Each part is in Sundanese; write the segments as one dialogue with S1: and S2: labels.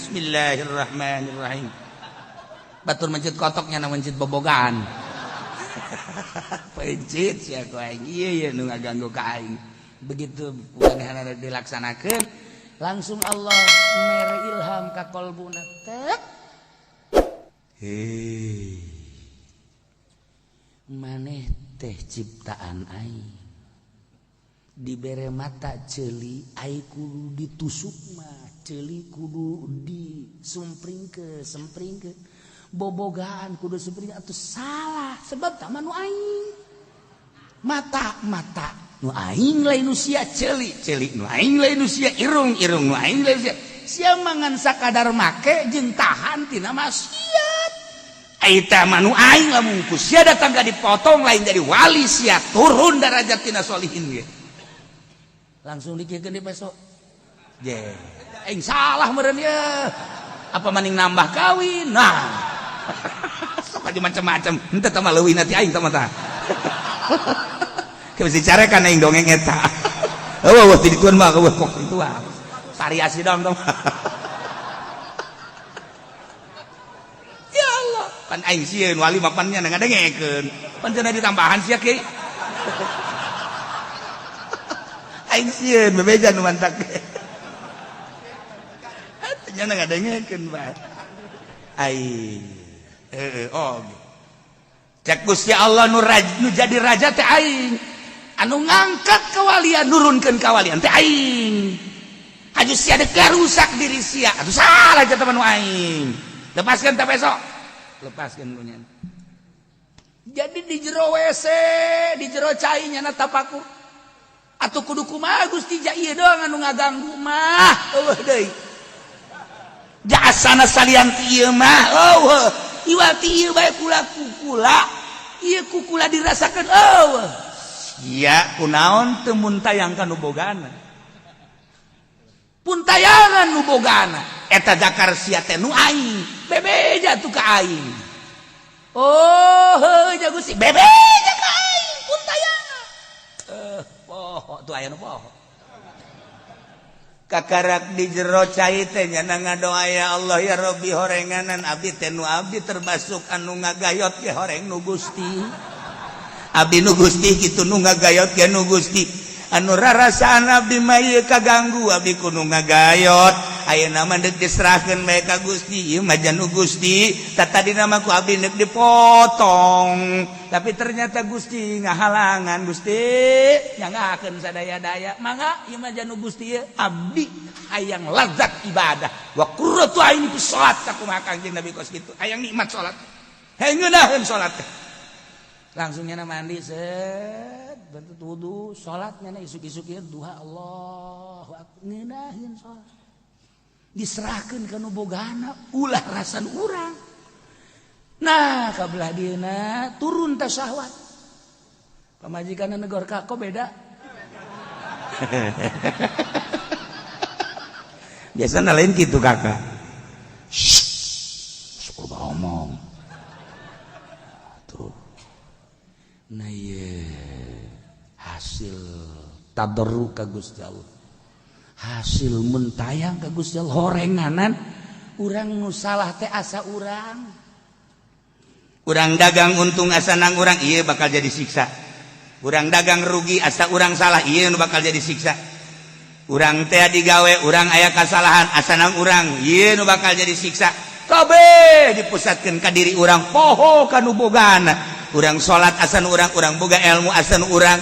S1: Bismillahirrahmanirrahim. Batur mencit kotoknya na mencit bobogan. Pencit sia ku aing. Ieu nu ngaganggu ka aing. Begitu kumanehanna dilaksanakeun, langsung Allah mere ilham ka qalbuna. Tek. Hei. Maneh teh ciptaan aing. Dibere mata ceuli, aing kudu ditusuk mah. Ceuli kudu sempringkeun. Bobogaan kudu sempring atuh salah sebab tah nu aing. Mata nu aing lain nu sia ceuli nu aing lain nu sia irung nu aing lain sia mangan sakadar make jeung tahan tina maksiat. Eta mah nu aing lamun ku sia datang ka dipotong lain jadi wali sia turun derajat tina solihin ge. Langsung dikiekeun di besok. Je, aing salah meureun ye. Apa maning nambah kawin? Nah. Sok aja macam-macam. Henteu tah mah leuwih na ti aing tah mah tah. Ke bisa carekan aing dongeng eta. Eueuh ti dituan mah eueuh kok itu ah. Variasi dong tah. Ya Allah, pan aing sieun wali mapannya ngadengekeun. Pan cenah ditambahan sia kieu. Aing sieun bebeja nu mantak. Nya ngadengekeun bae. Aing cek Gusti Allah nu jadi raja teh aing, anu ngangkat kawalian nurunkeun kawalian teh aing. Haju sia dek rusak diri sia, atuh salah eta mah nu aing. Lepaskeun teh besok. Lepaskeun lu nyan. Jadi di jero WC, di jero cai nya tapaku. Atuh kudu kumaha Gusti ja ieu doang anu ngaganggu mah. Eueuh deui. Jasana salian ti ieu mah. Eueuh. Iwati ieu bae kula-kukula. Ieu kukula dirasakeun eueuh. Sia kunaon teu muntayangkan nu bogana. Puntayangan nu bogana eta dakar sia teh nu aing. Bebeja tuh ka aing. Oh, heuh jago si bebeja ka aing puntayangan. Poho tuh aya nu poho. Kakarak di jero cai teh nya ngadoa ya Allah ya Rabbi horenganan abdi teh nu abdi terbasuk anu ngagayot ge horeng nu Gusti. Abdi nu Gusti kitu nu ngagayot ge nu Gusti. Anu rarasaan abdi mah ieu kaganggu abdi kudu ngagayot. Ayeuna mah deuk diserahkeun bae ka Gusti. Ieu mah janu Gusti, tadina mah ku abdi deuk dipotong. Tapi ternyata Gusti ngahalangan Gusti nyangakeun sadaya-daya. Mangga ieu mah janu Gusti ieu abdi hayang lazat ibadah. Wa qurratu aini fi salat sakumaha Kangjeng Nabi kos kitu. Hayang nikmat salat. Hayang ngeunaheun salat teh. Langsung nyana mandi set, bantu wudu, salat nyana isuk-isuk ieu duha Allahu akbar ngeunaheun salat. Diserahkeun ka nu bogana ulah rasan urang. Nah, kabelah dieuna turun teh syahwat. Pamajikanna negor kako beda. Biasana lain kitu kakak. Sok ngomong. Tuh. Nah ieu hasil tadarruk ka Gusti Allah. Hasil mentayang ka Gusti Allah horenganan urang nu salah teh asa urang. Urang dagang untung asa nang urang ieu bakal jadi siksa. Urang dagang rugi asa urang salah ieu nu bakal jadi siksa. Urang teh digawe urang aya kasalahan asa nang urang ieu nu bakal jadi siksa. Kabeh dipusatkeun ka diri urang poho ka nu bogana. Urang salat asa nu urang, urang boga ilmu asa nu urang.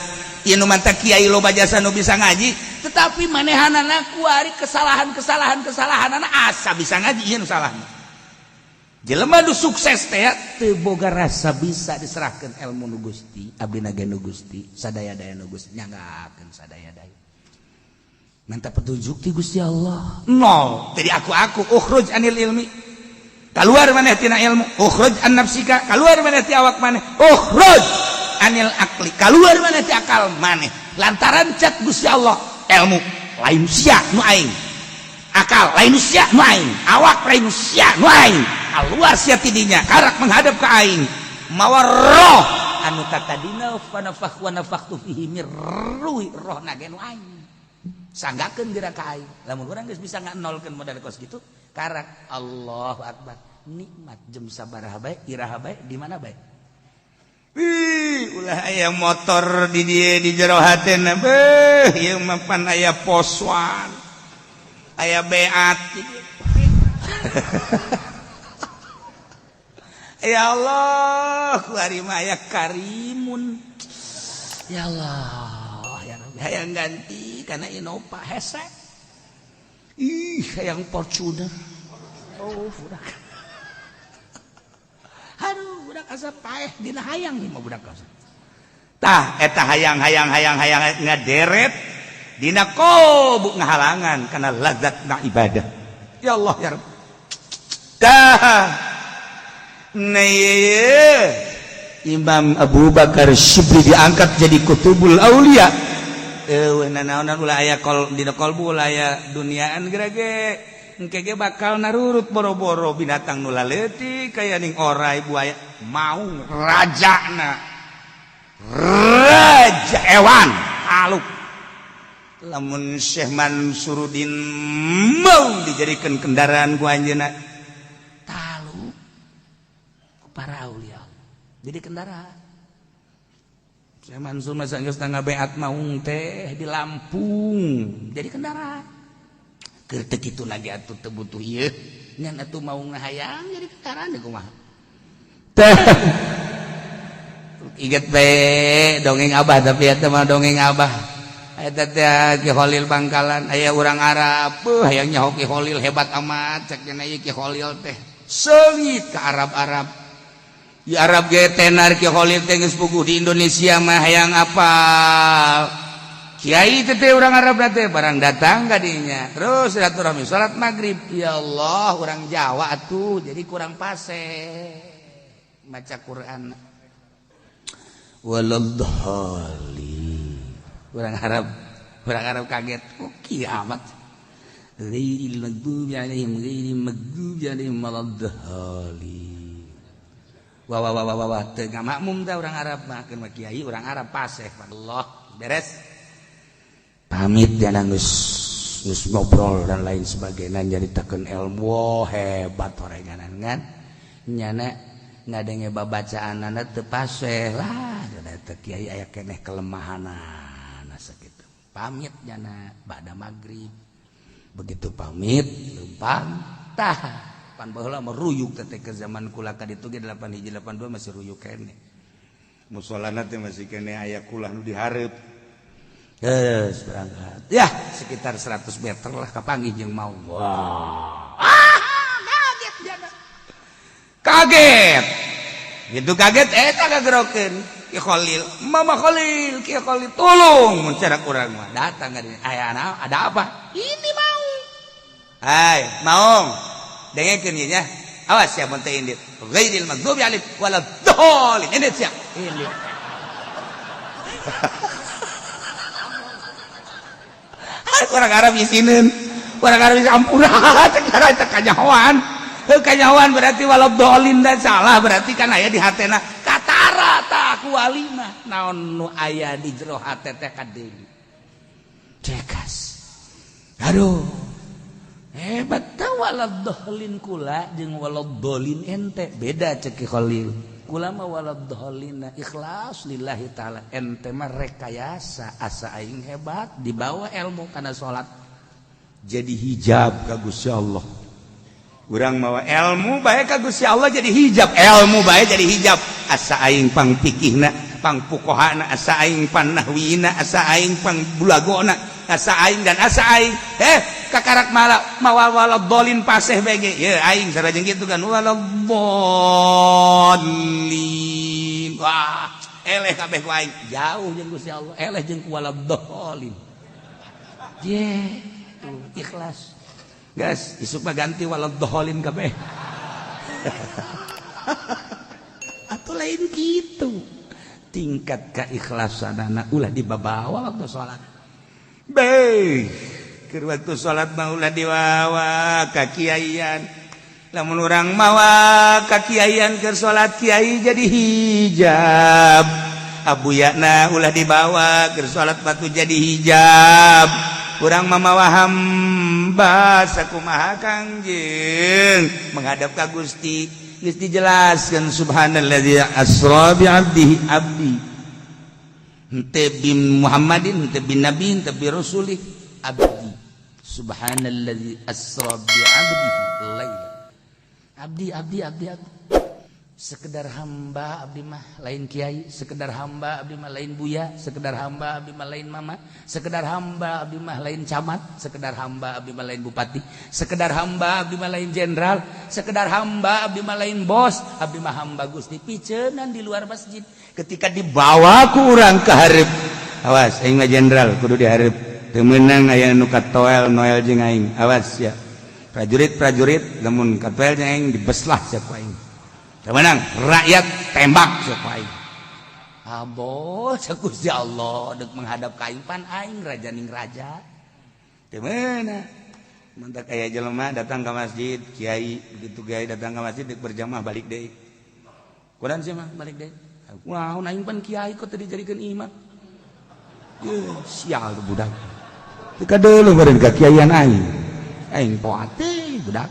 S1: Ieu nu mantap kiai loba jasa nu bisa ngaji, tetapi manehanana kuari kesalahan-kesalahan asa bisa ngaji ieu nu salahna. Jelema nu sukses teh teu boga rasa bisa diserahkeun ilmu nu Gusti, abdina ge nu Gusti, sadaya-daya nu Gusti nyanggakeun sadaya-daya. Minta petunjuk ti Gusti Allah. Nol, tadi aku ukhruj anil ilmi. Kaluar maneh tina ilmu, ukhruj an nafsika, kaluar maneh ti awak maneh, ukhruj anil akli, kaluar maneh ti akal maneh. Lantaran cat Gusti Allah, ilmu lain sia nu aing. Akal lain sia nu aing, awak lain sia nu aing. Keluar sia tidinya karak menghadap ke aing. Mawa roh anu tatadina fa nafakh wa nafakhtu fihi mir ruhi rohna ge nu aing. Sanggakeun geura ka aing. Lamun urang geus bisa nganolkeun modal kos kitu, karak Allahu Akbar nikmat jem sabaraha bae iraha bae di mana bae ulah aya motor di dieu di jero hatena beuh ieu mah pan aya poswan aya beat ya Allah kuari mah aya karimun ya Allah ya Rabbi hayang ganti kana Innova hese hayang Fortuner budak aduh budak asa paeh dina hayang mah budak asa tah eta hayang ngaderet dina kolbu ngahalangan kana lazatna ibadah ya Allah ya Rabbi tah Imam Abu Bakar Syibli diangkat jadi kutubul aulia naon ulah aya dina kolbu ulah aya duniaan gerage engke ge bakal narurut boro-boro binatang nu laletik kaya ning orai buaya mau raja hewan aluk lamun Syekh Mansuruddin mau dijadikan kendaraan ku anjeunna talu ku para aulia jadi kendaraan Syekh Mansur masa geus tangga beat maung teh di Lampung jadi kendaraan keur teu kitu lagi atuh teu butuh ieu ngan atuh mau ngahayang jadi kendaraan deui kumaha teh inget bae dongeng abah tapi eta mah dongeng abah eta teh Ki Khalil Bangkalan aya urang Arab hayang nyaho Ki Khalil hebat amat cek cenah ieu Ki Khalil teh seungit ka Arab-Arab di Arab ge tenar Ki Khalil teh geus puguh di Indonesia mah hayang apal Kiai teh urang Arab teh barang datang ka dinya terus silaturahmi salat maghrib ya Allah urang Jawa atuh jadi kurang pase maca Quran waladhdallin urang Arab kaget kiamat ghairil maghdubi alaihim waladhdallin wah teu ngamakmum teh urang Arab mah keun kiai urang Arab pase Allah beres pamit jana geus ngobrol dan lain sebagainya nyaritakeun ilmu hebat orenganan kan nyana ngadenge babacaanana teu paseh lah eta kiai aya keneh kelemahanana sakitu pamit jana ba'da magrib begitu pamit leumpang tah pan baheula meruyuk teh ke zaman kula ka ditu ge 8182 masih ruyuk keneh musolana teh masih keneh aya kulah nu dihareup yes, berangkat. Ya, sekitar 100 meter lah kapanggih jeung mau. Wah. Kaget jana. Kaget. Gitu kaget eta kagerokeun Ki Khalil. Mama Khalil, Ki Khalil tolong mencerak urang mah. Datang ka dieu. Aya ada apa? Ini mau. Hai, Maung. Dengekeun ieu nya. Awas ya mun teu indit. Ghairil maghdubi alaihim waladhdallin. Indit sia. Indit. Orang Arab isinin orang Arab isampura cara itu kanyawan berarti waladhdallin dan salah berarti kan aya di hatena katara tak kualima naon nu aya di jero hate teh kadeui cekas aduh hebat tah waladhdallin kula jeung waladhdallin ente beda cek Ki Khalil kula mah waladhdallin ikhlas lillahi taala ente mah rekayasa asa aing hebat dibawa ilmu kana salat jadi hijab ka Gusti Allah urang mawa ilmu bae ka Gusti Allah jadi hijab ilmu bae jadi hijab asa aing pang fikihna pang fuqahana asa aing pan nahwina asa aing pang bulagona asa aing dan asa aing kakarak mawa waladhdallin paseh bege ye aing sareng kitu kan waladhdallin wah eleh kabeh ku aing jauh jeung Gusti Allah eleh jeung waladhdallin ye tuh ikhlas gas isuk mah ganti waladhdallin kabeh atuh lain kitu tingkat keikhlasanana ulah dibawa waktu salat bae keur waktu salat mah ulah diwawa ka kiaian lamun urang mawa ka kiaian keur salat kiai jadi hijab abuyana ulah dibawa keur salat batu jadi hijab urang mamawa hamba sakumaha Kangjeng menghadap ka Gusti geus dijelaskeun subhanalladzi asra bi abdihi abdi henteu bi Muhammadin henteu bi nabi henteu bi rasulih abdi subhanalladzi asra bi abdihi laila abdi sekedar hamba abdi mah lain kiai, sekedar hamba abdi mah lain buya, sekedar hamba abdi mah lain mama, sekedar hamba abdi mah lain camat, sekedar hamba abdi mah lain bupati, sekedar hamba abdi mah lain jenderal, sekedar hamba abdi mah lain bos, abdi mah hamba Gusti piceunnan di luar masjid. Ketika dibawa ku urang ka hareup, awas aing mah jenderal kudu di hareup. Teu meunang aya nu katoel noel jeung aing, awas ya. Prajurit lamun katoel jeung aing dibeslah sia ku aing. Menang rakyat tembak sok aing. Abo Gusti Allah deuk menghadap ka aing pan aing rajaning raja. Teu meunah. Mantak aya jelema datang ke masjid, kiai begitu kiai datang ke masjid deuk berjamaah balik deui. Kunaon sih mah balik deui? Wah, aing pan kiai kok teu dijadikeun imam. Sial tuh budak. Teu kadeuleuh beureun ka kiaian aing. Aing poat teh budak.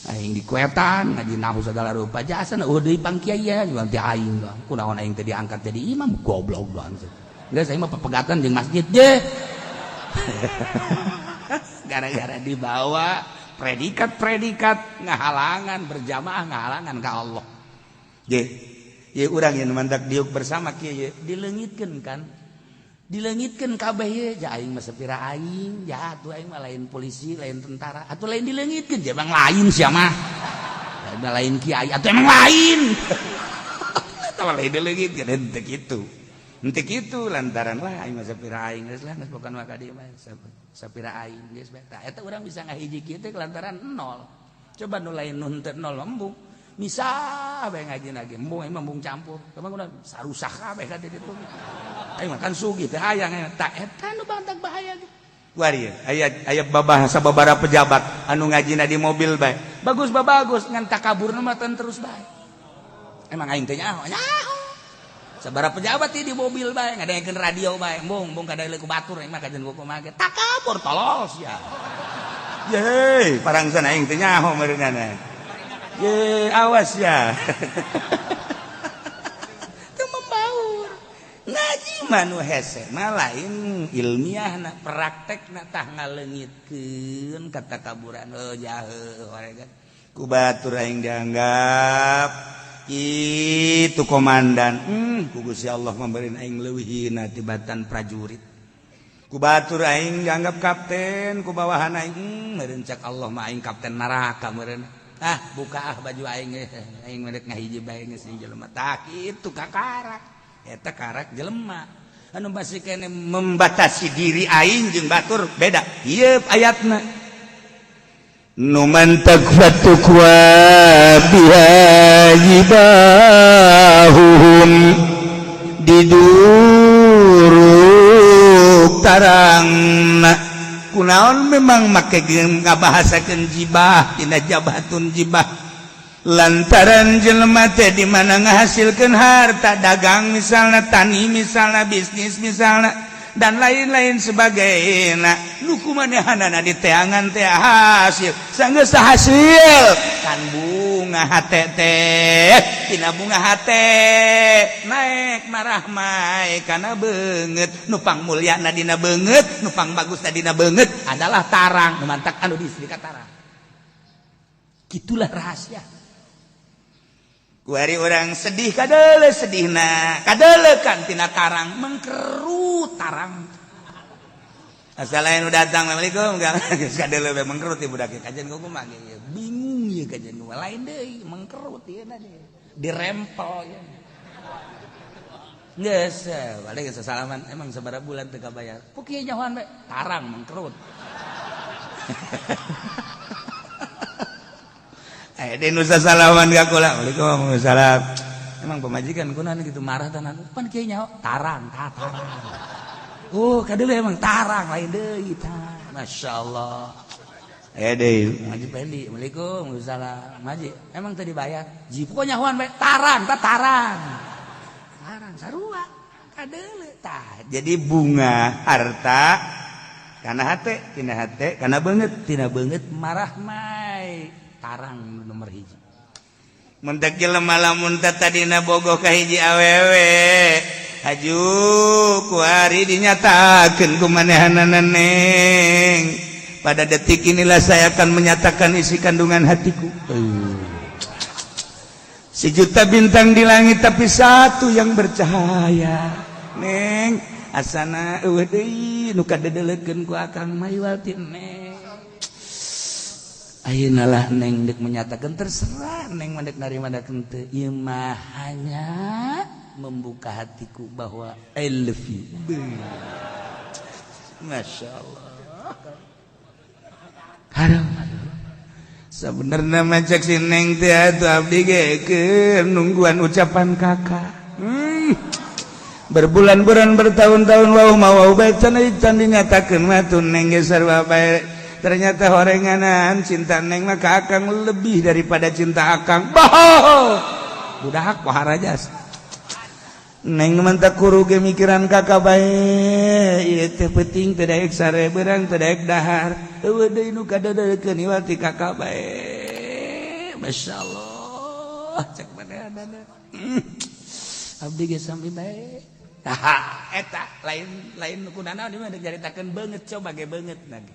S1: Aing di kuetan ngaji nahu segala rupa jasa na deui pangkiai ya nanti aing bang kunaon aing teh diangkat jadi imam goblok banget geus aing mah pepegatan jeung masjid je gara-gara dibawa predikat ngahalangan berjamaah ngahalangan ka Allah ge ye urang yang mantak diuk bersama kieu dileungitkeun kan dilengitkeun kabeh ye ja aing mah sapira aing ja atuh aing mah lain polisi lain tentara atuh lain dilengitkeun ja emang lain sia mah lain kiai atuh emang lain tah lain dilengitkeun henteu kitu lantaran lah aing mah sapira aing geus lah geus bukan mah ka dieu mah sapira aing geus bae tah eta urang bisa ngahiji kieu teh lantaran nol coba nu lain nu henteu nol embung misah bae ngajina ge embung aing mah embung campur kumaha sarusah kabeh ka di ditu aing makan sugih teh hayang eta nu bantak bahaya ge. Wari aya babahasa babara pejabat anu ngajina di mobil bae. Bagus ngan takaburna mah terus bae. Emang aing teh nyaho. Sabara pejabat di mobil bae ngadaengkeun radio bae. Embung kadaele ku batur aing mah kajen kumaha ge. Takabur tolol sia. Ye, parangsan aing teh nyaho meureunana. Ye, awas ya. Ngaji manu hese mah lain ilmiahna praktekna tah ngaleungitkeun kata kaburan jahe horegan ku batur aing dianggap itu komandan ku Gusti Allah memberi aing leuwihina tibatan prajurit ku batur aing dianggap kapten ku bawahan aing meureun cak Allah mah aing kapten neraka meureun buka baju aing merek ngahiji bae geus jelema tah kitu kakarak eta karak jelema anu masih kene membatasi diri aing jeung batur beda ieu ayatna nu man takfatu wa bihajibahum diduruk tarangna kunaon memang make ngabahasakeun jibah tina jabatun jibah lantaran jelema teh di mana ngahasilkeun harta dagang misalna tani misalna bisnis misalna dan lain-lain sebagainya nu kumanehanana di teangan teh hasil sanggeus hasil kan bunga hate teh tina bunga hate naik marah mae kana beungeut nu pangmulyana dina beungeut nu pangbagusna dina beungeut adalah tarang nu mantak anu diistri ka tarang kitulah rahasia. Kuari orang sedih kadele sedihna kadele kan tina tarang mengkerut tarang asalain udah datang assalamualaikum kadele we mengkerut ieu budak kajen kumaha ge bingung ieu kajen nu lain deui mengkerut ieu na dirempel ya geus balik sasalaman emang sabaraha bulan teu kabayar ku kieu nyahoan we tarang mengkerut den nusa salaman ka kula. Waalaikumsalam. Emang pemajikan kunaon kitu marah tanan. Pan kieu nyaho tarang. Kadeuleu emang tarang lain deui tah. Masyaallah. Deui ngaji pendi. Waalaikumsalam. Ngaji emang teu dibayar. Jipu nyahoan we tarang. Tarang sarua. Kadeuleu tah. Jadi bunga harta karena hati karena banget tina banget marah mai tarang nomor hiji mentek jelema lamun tadina bogoh ka hiji awewe haju ku ari dinyatakeun ku manehanana neng pada detik inilah saya akan menyatakan isi kandungan hatiku sejuta bintang di langit tapi satu yang bercahaya neng asana eueuh deui nu kadedelekeun ku akang Maywati neng ayeuna lah neng dek menyatakan terserah neng mandek narimandakeun teu ieu mah hanya membuka hatiku bahwa I love you Masya Allah haram sebenarnya macak si neng teh atuh abdi ge keur nungguan ucapan kakak berbulan-bulan bertahun-tahun wau bae can dinyatakeun mah tuh neng ge sarua bae ternyata horenganan cinta neng mah ka akang lebih daripada cinta akang budak paharajas neng mantap kuru ge mikiran kakak bae ieu teh penting teu daek sareberang teu daek dahar eueuh deui nu kadadeukeun iwati kakak bae masyaallah cek manehanana abdi ge sami bae eta lain kunana di mah dicaritakeun beungeut coba ge beungeut lagi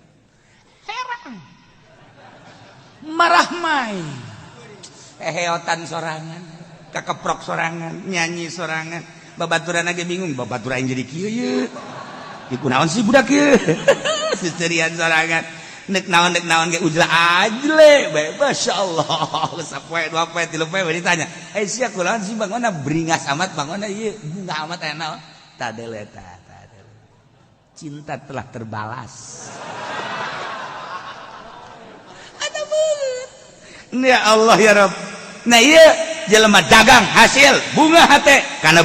S1: herang marah mai heheotan sorangan kakeprok sorangan nyanyi sorangan babaturan lagi bingung babaturan jadi kieu ye di kunaon sih budak ye seserian sorangan nek naon ge ujlah ajle bae masyaallah sapoe dua poe tilu poe ditanya sia kunaon sih bangona beringas amat bangona ieu bunga amat aya naon tadele cinta telah terbalas ada banget ya Allah ya Rabb nah iya jelema dagang hasil bunga hate karena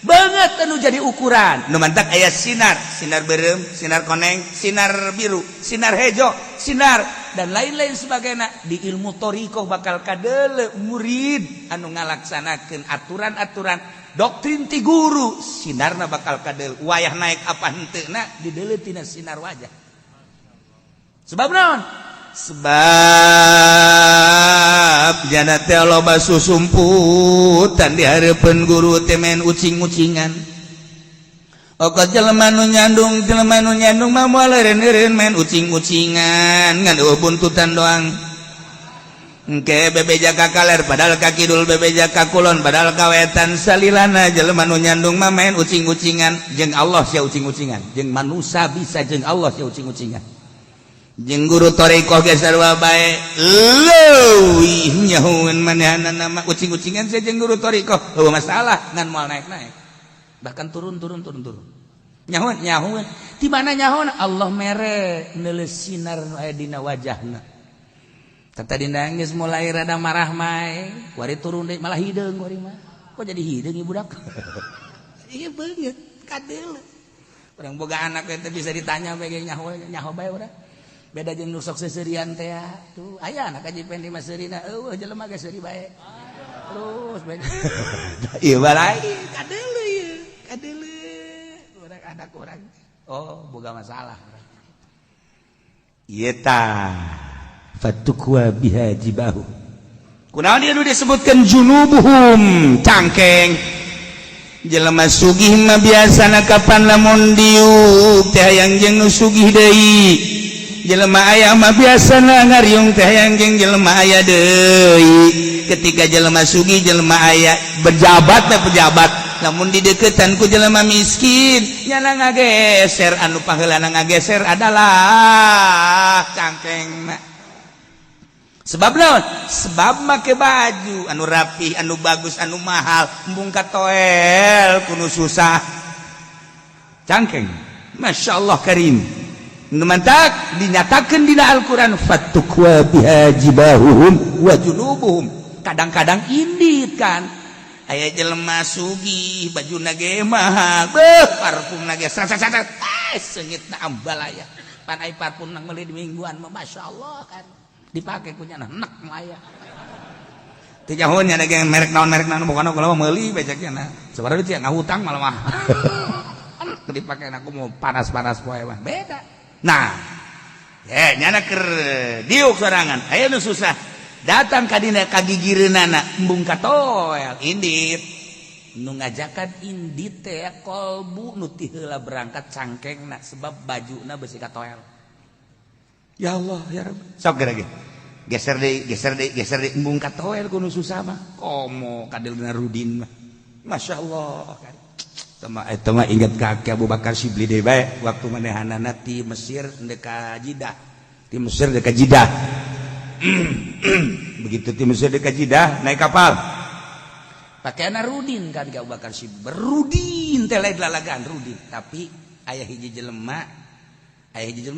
S1: banget anu jadi ukuran nu mantak aya sinar beureum sinar koneng sinar biru sinar hejo sinar dan lain-lain sebagainya di ilmu thariqah bakal kadeule murid anu ngalaksanakeun aturan-aturan doktrin ti guru sinarna bakal kadeule wayah naik apa henteuna dideuleu tina sinar wajah sebab naon sebab jana teh loba susumputan di hareupeun guru teh men ucing-ucingan okot jelema nu nyandung mah moal eureun men ucing-ucingan ngan buntutan doang engke bebeja ka kaler padahal ka kidul bebeja ka kulon padahal kawetan salilana jelema nu nyandung mah main ucing-ucingan jeung Allah sia ucing-ucingan jeung manusia bisa jeung Allah sia ucing-ucingan jeung guru thariqah ge sarua bae leuwih nyahoeun manehanana mah ucing-ucingan sia jeung guru thariqah heueuh masalah ngan moal naik-naik bahkan turun nyahoeun di mana nyahoeun Allah mere neuleus sinar nu aya dina wajahna tata dina geus mulai rada marah mae wari turun deui malah hideung wari mah kok jadi hideung ieu budak ieu beungeut kadeule urang boga anak teh bisa ditanya bae nyaho bae urang beda jeung nu sok seserian teh tuh aya anak kajipen di maseurina eueuh jelema ge seuri bae terus bae ieu balai kadeule urang anak urang oh boga masalah ieu tah fatukwa biha jibahu kunaon ieu nu disebutkeun junubuhum cangkeng jelema sugih mah biasana kapan lamun diuk teh hayang jeung nu sugih deui jelema aya mah biasana ngariung teh hayang jeung jelema aya deui ketika jelema sugih jelema aya pejabat namun di deketan ku jelema miskin nyana ngageser anu paheulana ngageser adalah cangkeng sebab naon sebab make baju anu rapih anu bagus anu mahal embung katoel kudu susah cangkeng masyaallah karim mantak dinyatakeun dina Al-Qur'an fatukwa biha jibahuhum wa junubuhum kadang-kadang indit kan aya jelema sugih bajuna ge mahal parfumna ge sat-sat seungitna ambalaya pan ai parfum nang meuli di mingguan mah masyaallah kan dipake ku nya nek aya teu jahon nya merek naon bokana kula meuli becek nya sabaraha teh ngahutang malah mah dipakai aku mau panas-panas poe mah beda. Nah, nyana keur diuk sorangan. Aya nu susah. Datang ka dina kagigireunana embung katoel indit. Nu ngajakan indit teh kolbu nu ti heula berangkat cangkengna sebab bajuna beusi katoel. Ya Allah ya Rabb. Sok ge. Geser deh embung katoel kuno susah mah komo kadelna Rudin mah masyaallah kan eta mah inget ka Abu Bakar Shibli deui bae waktu manehanana ti Mesir deka Jidah ti Mesir deka Jidah begitu ti Mesir deka Jidah naik kapal pakaiana Rudin kan ka Abu Bakar Shibli berudin teh lain lalagaan Rudin tapi aya hiji jelema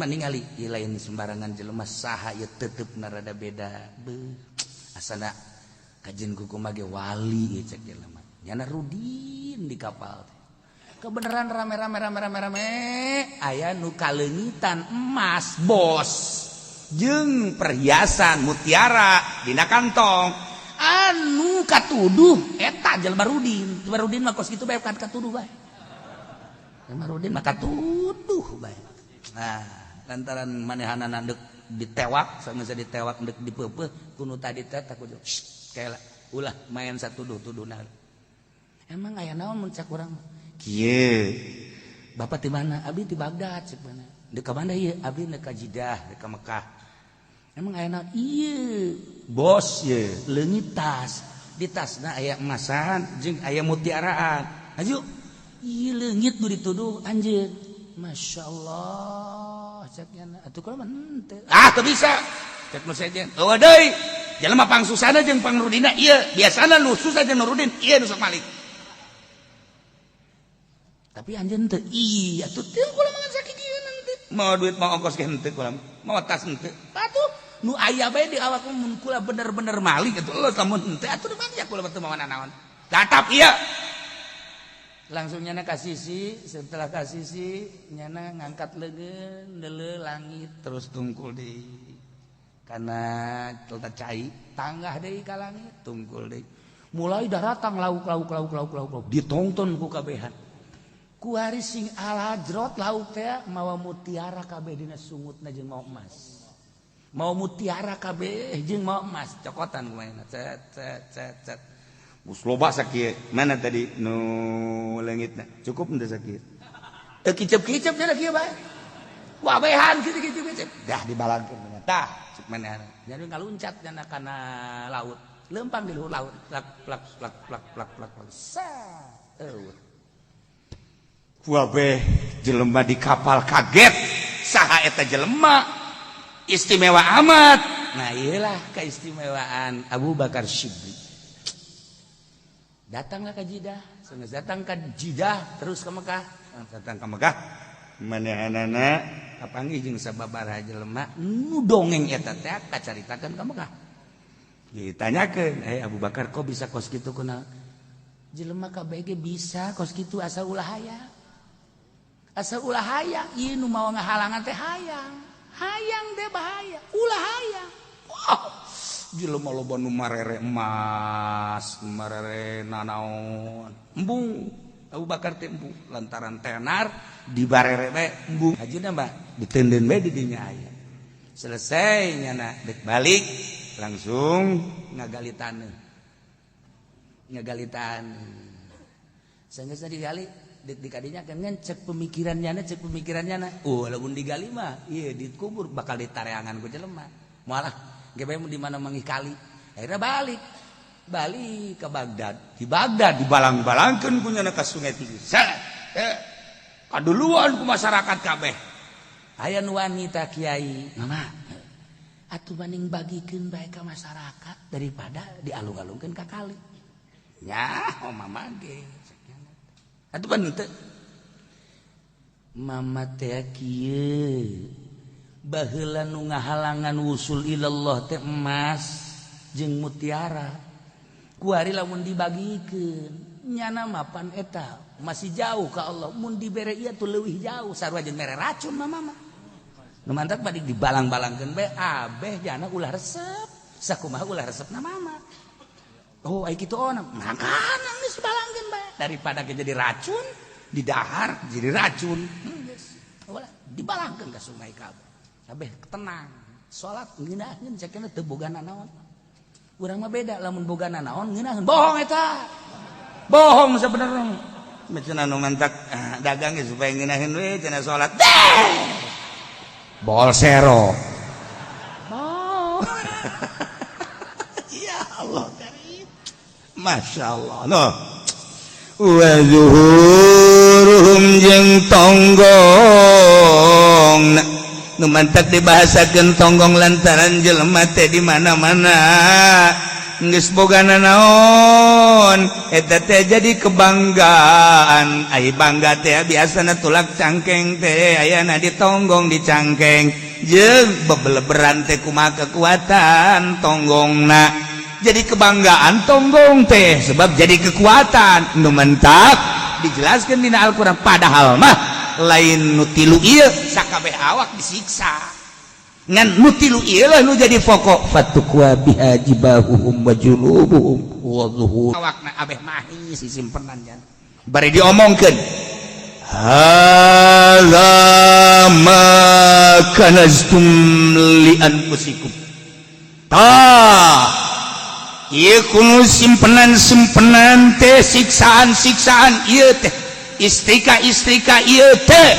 S1: ningali ieu lain sembarangan jelema saha ieu teutepna rada beda asana kajen kuku mage wali ieu cek jelema nyana Rudin di kapal kebeneran rame aya nu kaleungitan emas bos jeung perhiasan mutiara dina kantong anu katuduh eta jelema Rudin mah kos kitu bae katuduh bae jelema Rudin mah katuduh bae. Nah, lantaran manehanana deuk ditewak, sanggeus ditewak deuk dipeupeuh kuno tadi teh takut kayak ulah main satuduh-tuduhna. Emang aya naon mun cak urang? Kieu. Bapak di mana? Abi di Baghdad cek mana? Deuk ka mana ieu? Abi deuk ka Jeddah, deuk ka Mekah. Emang aya naon? Ieu. Bos ye, leungit tas. Di tasna aya emasan jeung aya mutiaraan. Aju. Ieu leungit nu dituduh anjeun. Masya Allah ceknya atuh kalau henteu teu bisa cek nu sejen eueuh deui jelema pangsusana jeung pangrudina ieu biasana nu susah jeung Nurudin ieu nu sok malik tapi anjeun teu iya atuh teu kula mangan sakieu nanti mau duit mau ongkos ge henteu kula mau tas henteu atuh nu aya bae di awak mun kula bener-bener malik atuh eueuh lamun henteu atuh mah kula teu mau naon tatap ieu langsung nyana kasisi setelah kasisi nyana ngangkat leungeun deuleu langit terus tungkul deui kana telta cai tanggah deui ka langit tungkul deui mulai daratang lauk ditonton ku kabehan ku hari sing alajrot lauk teh mawa mutiara kabeh dina sungutna jeung mau emas mau mutiara kabeh jeung mau emas cokotan kumaha cet loba sakieu mana tadi nu leungitna cukup henteu sakieu teu kicep-kicep nya kieu bae wabehan kitu dah dibalangkeun tah cek manehna jadi ngaluncat nya kana laut leumpang di luhur laut plak sa eueuh wabeh jelema di kapal kaget saha eta jelema istimewa amat nah ieulah keistimewaan Abu Bakar Shibli. Datanglah ke Jeddah, sanggeus datang ke Jeddah terus ke Mekah. Datang ke Mekah, manehanana kapanggih jeung sababaraha jelema nu dongeng eta teh kacaritakeun ka Mekah. Ditanyakeun, Abu Bakar kok bisa kos kitu kunaon? Jelema kabeh ge bisa kos kitu asal ulah hayang. Asal ulah hayang, ieu nu mawa ngahalangan teh hayang. Hayang teh bahaya, ulah hayang. Jelema loba nu marere emas, marere nanaon. Embung Abu Bakar teh embung lantaran tenar di barere bae embung. Hajina mah diteundeun bae di dinya aya. Selesai nyana dek balik langsung ngagalitan. Sanggeus digali dek dikadinya kan cek pemikirannya oh lamun digali mah ieu dikubur bakal ditareangan ku jelema. Moalah GBM di mana manggih kali akhirnya balik ke Baghdad di Baghdad dibalang-balangkeun ku nyana ka Sungai Tigris kaduluan ku masyarakat kabeh aya nu wanita kiai mama atuh mending bagikeun bae ka masyarakat daripada dialung-alungkeun ka kali nya mama ge atuh pan teu mama teh kieu baheula nu ngahalangan wusul ilallah teh emas jeung mutiara ku ari lamun dibagikeun nyana mapan eta masih jauh ka Allah mun dibere ieu tuh leuwih jauh sarua jeung mere racun mama nu mantap bade dibalang-balangkeun bae abeh jana ulah resep sakumaha ulah resepna mama oh ai kitu ona makanan geus balangkeun bae daripada jadi racun di dahar jadi racun dibalangkeun ka sungai kabeh kabeh tenang salat ngeunaheun cekna teu bogana naon urang mah beda lamun bogana naon ngeunaheun bohong eta bohong sebenarnya macam anu mantak dagang supaya ngeunaheun we cenah salat bolsero ya Allah karim Masya Allah no wa zuhuruhum jeung tonggong nu mantak dibahasakeun tonggong lantaran jelema teh di mana-mana geus bogana naon eta teh jadi kebanggaan ai bangga teh biasana tulak cangkeng teh ayana di tonggong di cangkeng jeung bebeleberan teh kumaha kekuatan tonggongna jadi kebanggaan tonggong teh sebab jadi kekuatan nu mentak dijelaskeun dina Al-Qur'an padahal mah lain nu tilu ieu sakabeh awak disiksa ngan nu tilu ieu lah nu jadi pokok fatukwa biha jibahuhum wa junubuhum wa zuhur awakna abeh mahi si simpenan jan bari diomongkeun hadza ma kanaztum li anfusikum ieu kuno simpenan teh siksaan ieu teh istrika ieu teh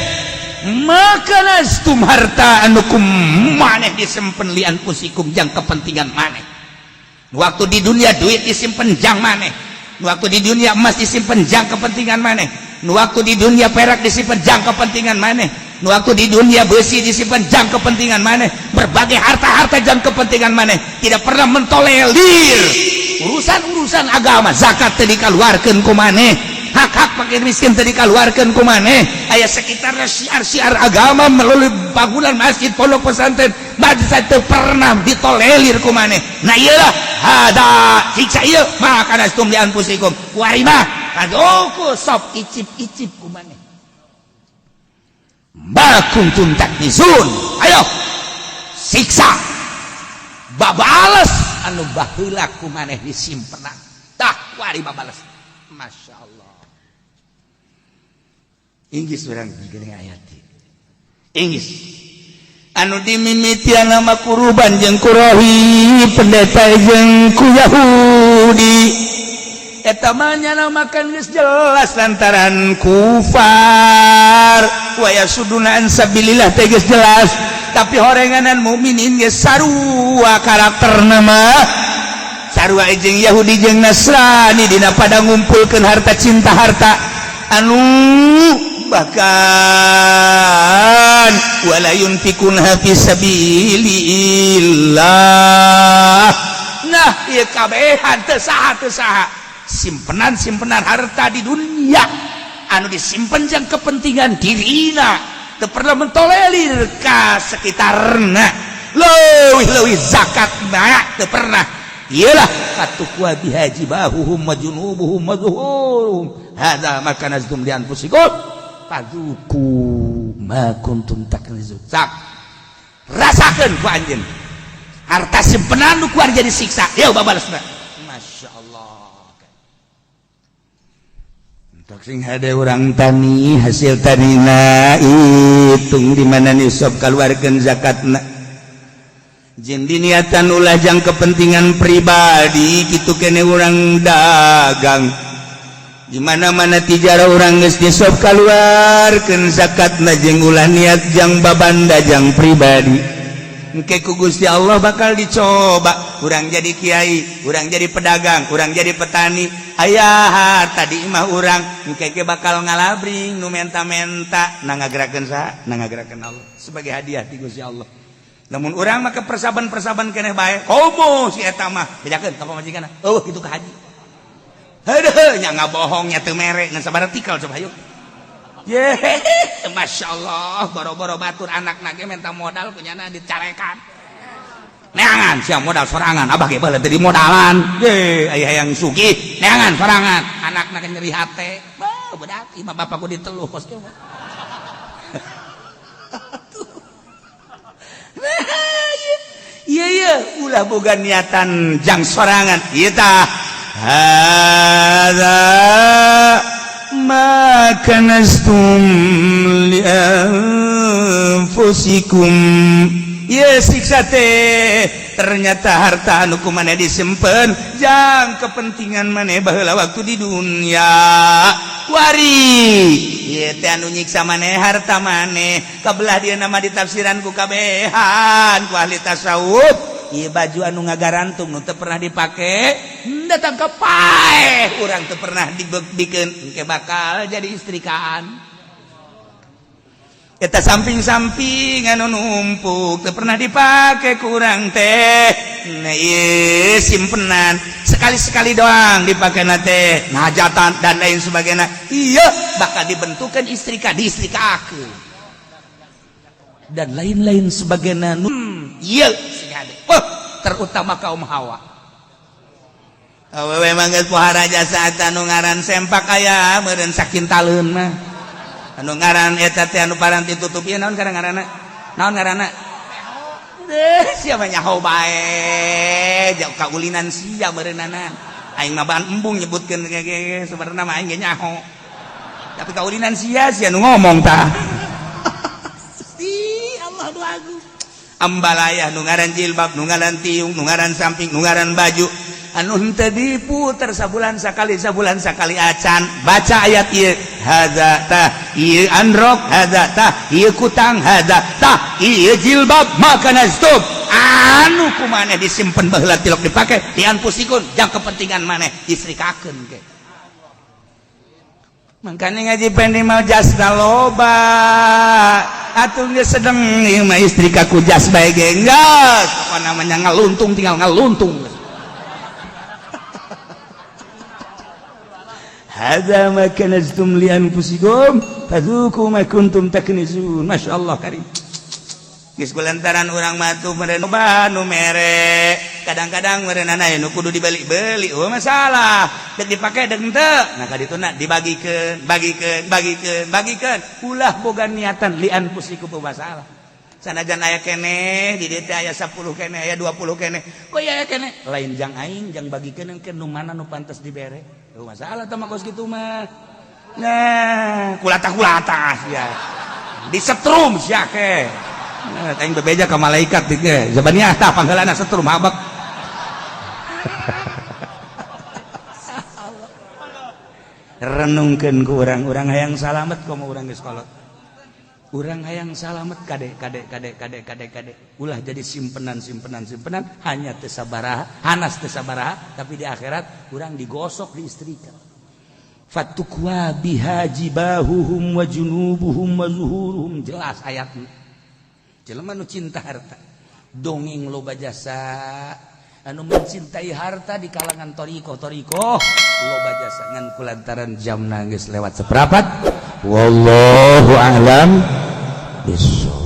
S1: maka nastum harta anu kumaneh disimpen li anfusikum jang kepentingan maneh waktu di dunia duit disimpen jang maneh waktu di dunia emas disimpen jang kepentingan maneh waktu di dunia perak disimpen jang kepentingan maneh waktu di dunia besi disimpan jang kepentingan maneh berbagai harta-harta jang kepentingan maneh tidak pernah mentolerir urusan-urusan agama zakat teh dikaluarkeun ku maneh hak-hak fakir miskin teh dikaluarkeun ku maneh aya sekitar syiar-syiar agama melalui bangunan masjid pondok pesantren bangsa teu pernah ditolerir ku maneh nah iyalah hada siksa ieu maka nastum li anfusikum warima kadoku sop icip-icip ku maneh bakuntum taknizun ayo siksa babales anu baheula ku maneh disimpenan tah wari babales Masya Allah inggis urang geuning ayat inggis anu dimimitian nama kuruban jeung kurohi pendeta jeung ku Yahudi eta mah nyalamakeun geus jelas lantaran kufar wa yasuduna an sabilillah teh geus jelas tapi horenganan mukminin geus sarua karakterna mah sarua jeung Yahudi jeung Nasrani dina pada ngumpulkeun harta cinta harta anu bahkan wala yunfiquna fi sabilillah nah ieu kabehan teu saha simpenan harta di dunia anu disimpen jang kepentingan dirina teu pernah mentolerir ka sekitarna leuwih zakatna teu pernah iyalah katukwa bihajibahuhum wa junubuhum wa zuhurum hadza ma kanaztum li anfusikum fadzuku ma kuntum taknizun sak rasakeun ku anjeun harta simpenan nu kuar jadi siksa yeuh babalesna Masya Allah tok sing hade urang tani hasil tanina hitung di mana nisab kaluarkeun zakatna jeung diniatan ulah jang kepentingan pribadi kitu kene urang dagang di mana-mana tijara urang geus nisab kaluarkeun zakatna jeung ulah niat jang babanda jang pribadi engke ku Gusti Allah bakal dicoba urang jadi kiai urang jadi pedagang urang jadi petani aya tadi mah urang engke bakal ngalabring nu menta-menta nangagerakeun saha nangagerakeun Allah sebagai hadiah ti Gusti Allah namun urang mah persaban-persaban keneh bae komo si eta mah bedakeun ka pamajikanna eueuh kitu ka haji heueuh nya ngabohong nya teu mere ngan sabaraha tikal coba hayu ye Masya Allah boro-boro batur anakna ge minta modal kunyana dicarekan neangan sia modal sorangan abah ge bae teu dimodalan ye aya hayang sugih neangan sorangan anakna ge nyeri hate bedak imah bapakku diteluh kos ge iya ulah boga niatan jang sorangan ieu tah hadza ma kanastum li anfusikum. Ye siksa teh ternyata harta anu kumaneh disimpen jang kepentingan maneh baheula waktu di dunia. Wari ieu teh anu nyiksa maneh harta maneh kabelah dia nama ditafsiran ku kabehan ku ahli tasawuf. Ieu baju anu ngagarantung nu teu pernah dipake datang ke paeh urang teu pernah dibikeun engke bakal jadi istrikaan. Eta samping-samping anu numpuk teu pernah dipake kurang teh. Nah ieu simpenan sekali-sekali doang dipakena teh hajatan dan lain sebagainya. Iya bakal dibentukeun istrika diistrikakeun dan lain-lain sebagainya. Iya terutama kaum Hawa. Awewe mah geus pohara jasa anu ngaran sempak aya meureun sakintaleun mah. Anu ngaran eta teh anu paranti tutup ieu naon ngaranna? Naon ngaranna? Sia mah nyaho bae, jauh kaulinan sia meureunana. Aing mah bahan embung nyebutkeun sebenarnya mah aing ge nyaho. Tapi kaulinan sia nu ngomong tah. Allah doaku. Ambalayah nu ngaran jilbab, nu ngaran tiung, nu ngaran samping, nu ngaran baju. Anu henteu diputer sabulan sakali acan baca ayat ieu hadza tah ieu androk hadza tah ieu kutang hadza tah ieu jilbab makana stop anu kumaneh disimpen baheula tilok dipake dian pusikun jang kepentingan maneh distrikakeun ge. Makanya ngaji pendi mah jasna loba atuh geus sedeng ieu mah istrika ku jas bae ge geus apa namanya ngaluntung tinggal ngaluntung. Hadza ma kanaztum li anfusikum fadzuqu ma kuntum taknizun. Masyaallah karim. Geus kulantaran urang mah tuh meureun nu mere. Kadang-kadang meureunana nu kudu dibeli-beli. Oh masalah. Dek dipake dek henteu. Nah ka dituna dibagikeun, bagikeun. Ulah boga niatan li anfusikum masalah. Sanajan aya keneh di dieu teh aya 10 keneh, aya 20 keneh. Kok aya keneh? Lain jang aing jang bagikeun engke nu mana nu pantes dibere. Tuh masalah teh mah kos kitu mah. Nah, kulata sia. Disetrum sia ke. Nah, aing bebeja ka malaikat ge. Zabaniah tah panggeulana setrum habak. Renungkeun ku urang hayang salamet komo urang geus kolot. Urang hayang salamet kade. Ulah jadi simpenan hanya teu sabaraha, hanas teu sabaraha, tapi di akhirat urang digosok di istrika. Fatukwa biha jibahuhum wa junubuhum wa zuhuruhum, jelas ayatna. Jelema nu cinta harta, dongeng loba jasa, anu mencintai harta di kalangan toriko loba jasa ngan kulantaran jamna geus lewat seprapat. Wallahu a'lam bishawab.